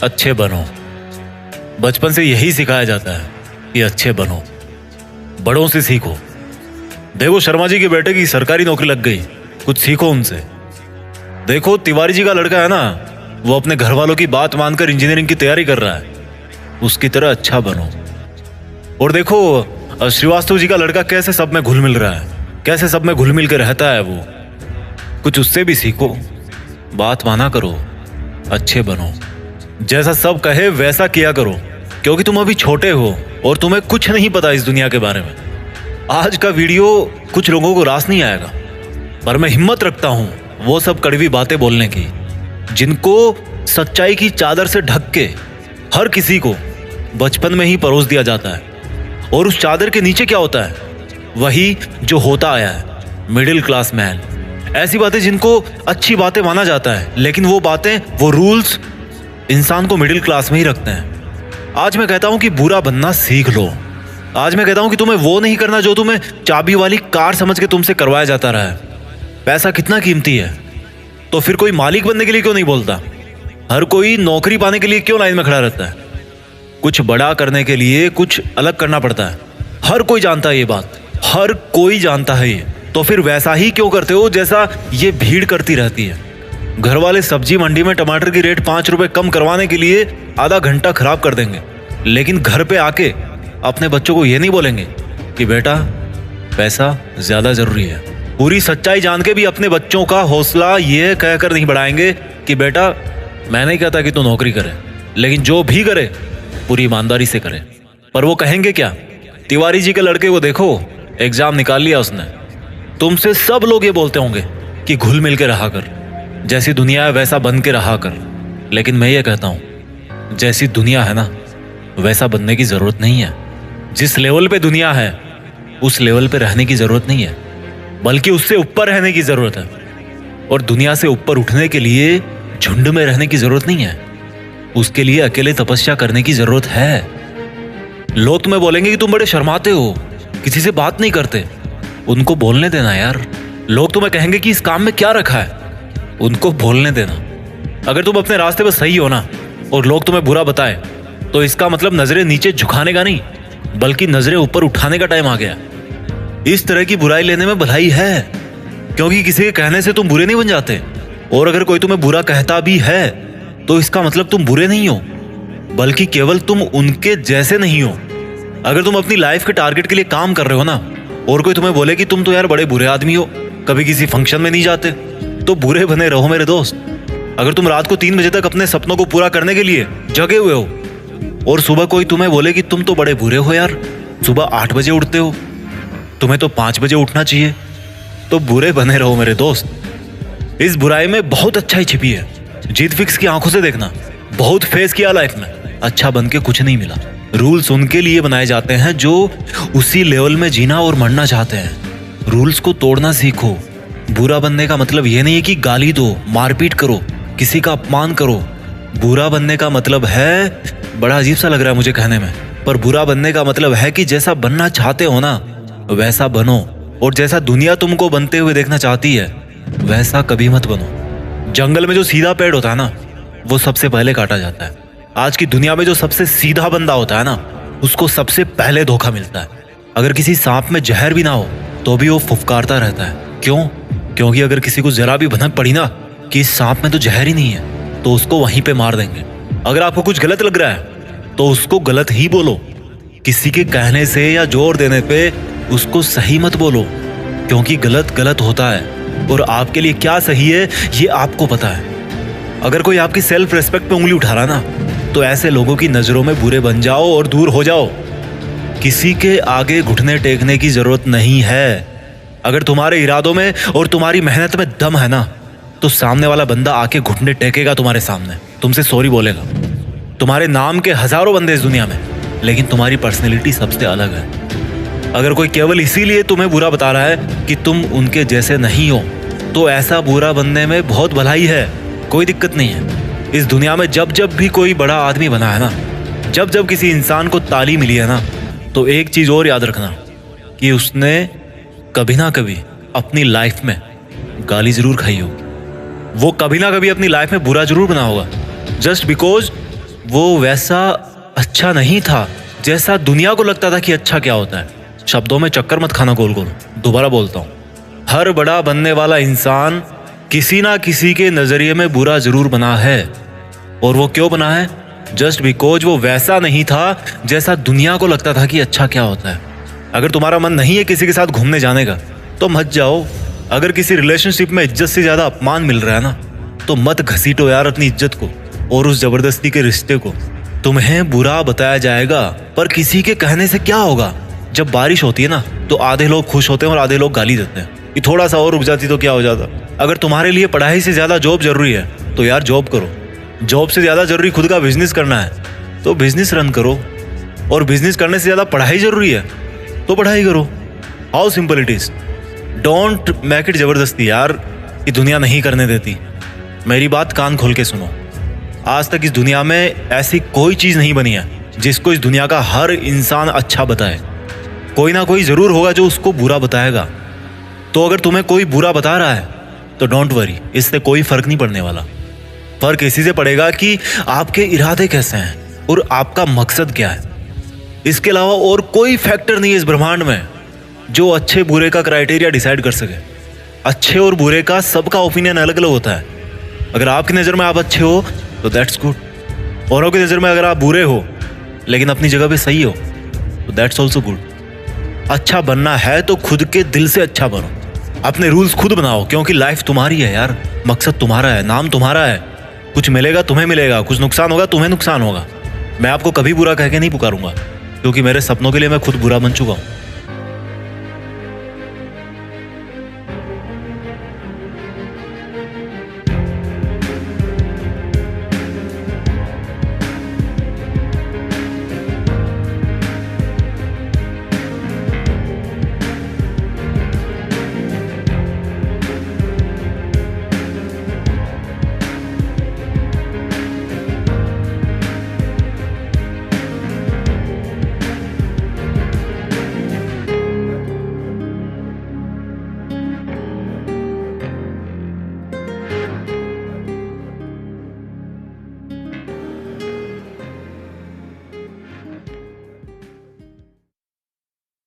अच्छे बनो। बचपन से यही सिखाया जाता है कि अच्छे बनो, बड़ों से सीखो। देखो शर्मा जी के बेटे की सरकारी नौकरी लग गई, कुछ सीखो उनसे। देखो तिवारी जी का लड़का है ना, वो अपने घर वालों की बात मानकर इंजीनियरिंग की तैयारी कर रहा है, उसकी तरह अच्छा बनो। और देखो श्रीवास्तव जी का लड़का कैसे सब में घुल मिल रहा है, कैसे सब में घुल मिल के रहता है, वो कुछ उससे भी सीखो। बात माना करो, अच्छे बनो, जैसा सब कहे वैसा किया करो, क्योंकि तुम अभी छोटे हो और तुम्हें कुछ नहीं पता इस दुनिया के बारे में। आज का वीडियो कुछ लोगों को रास नहीं आएगा, पर मैं हिम्मत रखता हूं वो सब कड़वी बातें बोलने की, जिनको सच्चाई की चादर से ढक के हर किसी को बचपन में ही परोस दिया जाता है। और उस चादर के नीचे क्या होता है, वही जो होता आया है, मिडिल क्लास मैन। ऐसी बातें जिनको अच्छी बातें माना जाता है, लेकिन वो बातें, वो रूल्स इंसान को मिडिल क्लास में ही रखते हैं। आज मैं कहता हूं कि बुरा बनना सीख लो। आज मैं कहता हूं कि तुम्हें वो नहीं करना जो तुम्हें चाबी वाली कार समझ के तुमसे करवाया जाता रहा है। पैसा कितना कीमती है, तो फिर कोई मालिक बनने के लिए क्यों नहीं बोलता? हर कोई नौकरी पाने के लिए क्यों लाइन में खड़ा रहता है? कुछ बड़ा करने के लिए कुछ अलग करना पड़ता है। हर कोई जानता है ये बात, हर कोई जानता है ये। तो फिर वैसा ही क्यों करते हो जैसा ये भीड़ करती रहती है? घर वाले सब्जी मंडी में टमाटर की रेट 5 रुपए कम करवाने के लिए आधा घंटा खराब कर देंगे, लेकिन घर पे आके अपने बच्चों को ये नहीं बोलेंगे कि बेटा पैसा ज्यादा जरूरी है। पूरी सच्चाई जान के भी अपने बच्चों का हौसला ये कहकर नहीं बढ़ाएंगे कि बेटा मैं नहीं कहता कि तू नौकरी करे, लेकिन जो भी करे पूरी ईमानदारी से करे। पर वो कहेंगे क्या? तिवारी जी के लड़के को देखो, एग्जाम निकाल लिया उसने। तुमसे सब लोग ये बोलते होंगे कि घुल मिल के रहा कर, जैसी दुनिया है वैसा बन के रहा कर। लेकिन मैं ये कहता हूं, जैसी दुनिया है ना वैसा बनने की जरूरत नहीं है। जिस लेवल पे दुनिया है उस लेवल पे रहने की जरूरत नहीं है, बल्कि उससे ऊपर रहने की जरूरत है। और दुनिया से ऊपर उठने के लिए झुंड में रहने की जरूरत नहीं है, उसके लिए अकेले तपस्या करने की जरूरत है। लोग तुम्हें बोलेंगे कि तुम बड़े शर्माते हो, किसी से बात नहीं करते। उनको बोलने देना यार। लोग तुम्हें कहेंगे कि इस काम में क्या रखा है, उनको बोलने देना। अगर तुम अपने रास्ते पर सही हो ना और लोग तुम्हें बुरा बताए, तो इसका मतलब नजरें नीचे झुकाने का नहीं, बल्कि नजरें ऊपर उठाने का टाइम आ गया। इस तरह की बुराई लेने में भलाई है, क्योंकि किसी के कहने से तुम बुरे नहीं बन जाते। और अगर कोई तुम्हें बुरा कहता भी है तो इसका मतलब तुम बुरे नहीं हो, बल्कि केवल तुम उनके जैसे नहीं हो। अगर तुम अपनी लाइफ के टारगेट के लिए काम कर रहे हो ना, और कोई तुम्हें बोले कि तुम तो यार बड़े बुरे आदमी हो, कभी किसी फंक्शन में नहीं जाते, तो बुरे बने रहो मेरे दोस्त। अगर तुम रात को 3 बजे तक अपने सपनों को पूरा करने के लिए जगे हुए हो, और सुबह कोई तुम्हें बोले कि तुम तो बड़े बुरे हो यार, सुबह 8 बजे उठते हो, तुम्हें तो 5 बजे उठना चाहिए, तो बुरे बने रहो मेरे दोस्त। इस बुराई में बहुत अच्छाई छिपी है। जीत फिक्स की आंखों से देखना, बहुत फेस किया लाइफ में, अच्छा बन के कुछ नहीं मिला। रूल्स उनके लिए बनाए जाते हैं जो उसी लेवल में जीना और मरना चाहते हैं। रूल्स को तोड़ना सीखो। बुरा बनने का मतलब ये नहीं है कि गाली दो, मारपीट करो, किसी का अपमान करो। बुरा बनने का मतलब है, बड़ा अजीब सा लग रहा है मुझे कहने में, पर बुरा बनने का मतलब है कि जैसा बनना चाहते हो ना वैसा बनो, और जैसा दुनिया तुमको बनते हुए देखना चाहती है वैसा कभी मत बनो। जंगल में जो सीधा पेड़ होता है ना वो सबसे पहले काटा जाता है। आज की दुनिया में जो सबसे सीधा बंदा होता है ना उसको सबसे पहले धोखा मिलता है। अगर किसी सांप में जहर भी ना हो तो भी वो फुफकारता रहता है। क्यों? क्योंकि अगर किसी को जरा भी भनक पड़ी ना कि इस सांप में तो जहर ही नहीं है, तो उसको वहीं पे मार देंगे। अगर आपको कुछ गलत लग रहा है तो उसको गलत ही बोलो। किसी के कहने से या जोर देने पे उसको सही मत बोलो, क्योंकि गलत गलत होता है और आपके लिए क्या सही है ये आपको पता है। अगर कोई आपकी सेल्फ रिस्पेक्ट पे उंगली उठा रहा ना, तो ऐसे लोगों की नजरों में बुरे बन जाओ और दूर हो जाओ। किसी के आगे घुटने टेकने की जरूरत नहीं है। अगर तुम्हारे इरादों में और तुम्हारी मेहनत में दम है ना, तो सामने वाला बंदा आके घुटने टेकेगा तुम्हारे सामने, तुमसे सॉरी बोलेगा। तुम्हारे नाम के हजारों बंदे इस दुनिया में, लेकिन तुम्हारी पर्सनैलिटी सबसे अलग है। अगर कोई केवल इसीलिए तुम्हें बुरा बता रहा है कि तुम उनके जैसे नहीं हो, तो ऐसा बुरा बनने में बहुत भलाई है, कोई दिक्कत नहीं है। इस दुनिया में जब जब भी कोई बड़ा आदमी बना है ना, जब जब किसी इंसान को ताली मिली है ना, तो एक चीज और याद रखना कि उसने कभी ना कभी अपनी लाइफ में गाली जरूर खाई होगी। वो कभी ना कभी अपनी लाइफ में बुरा जरूर बना होगा, जस्ट बिकॉज वो वैसा अच्छा नहीं था जैसा दुनिया को लगता था कि अच्छा क्या होता है। शब्दों में चक्कर मत खाना गोल गोल। दोबारा बोलता हूँ, हर बड़ा बनने वाला इंसान किसी ना किसी के नजरिए में बुरा जरूर बना है। और वो क्यों बना है? जस्ट बिकॉज वो वैसा नहीं था जैसा दुनिया को लगता था कि अच्छा क्या होता है। अगर तुम्हारा मन नहीं है किसी के साथ घूमने जाने का तो मत जाओ। अगर किसी रिलेशनशिप में इज्जत से ज्यादा अपमान मिल रहा है ना तो मत घसीटो यार अपनी इज्जत को और उस जबरदस्ती के रिश्ते को। तुम्हें बुरा बताया जाएगा पर किसी के कहने से क्या होगा। जब बारिश होती है ना तो आधे लोग खुश होते हैं और आधे लोग गाली देते हैं कि थोड़ा सा और रुक जाती तो क्या हो जाता। अगर तुम्हारे लिए पढ़ाई से ज्यादा जॉब जरूरी है तो यार जॉब करो। जॉब से ज्यादा जरूरी खुद का बिजनेस करना है तो बिजनेस रन करो। और बिजनेस करने से ज्यादा पढ़ाई जरूरी है तो पढ़ाई करो। How simple it is. Don't make it जबरदस्ती यार कि दुनिया नहीं करने देती। मेरी बात कान खोल के सुनो। आज तक इस दुनिया में ऐसी कोई चीज नहीं बनी है जिसको इस दुनिया का हर इंसान अच्छा बताए। कोई ना कोई जरूर होगा जो उसको बुरा बताएगा। तो अगर तुम्हें कोई बुरा बता रहा है तो डोंट वरी, इससे कोई फर्क नहीं पड़ने वाला। फर्क इसी से पड़ेगा कि आपके इरादे कैसे हैं और आपका मकसद क्या है। इसके अलावा और कोई फैक्टर नहीं है इस ब्रह्मांड में जो अच्छे बुरे का क्राइटेरिया डिसाइड कर सके। अच्छे और बुरे का सबका ओपिनियन अलग अलग होता है। अगर आपकी नज़र में आप अच्छे हो तो दैट्स गुड। औरों की नज़र में अगर आप बुरे हो लेकिन अपनी जगह पे सही हो तो दैट्स ऑल्सो गुड। अच्छा बनना है तो खुद के दिल से अच्छा बनो। अपने रूल्स खुद बनाओ क्योंकि लाइफ तुम्हारी है यार। मकसद तुम्हारा है, नाम तुम्हारा है। कुछ मिलेगा तुम्हें मिलेगा, कुछ नुकसान होगा तुम्हें नुकसान होगा। मैं आपको कभी बुरा कह के नहीं पुकारूंगा क्योंकि मेरे सपनों के लिए मैं खुद बुरा बन चुका हूँ।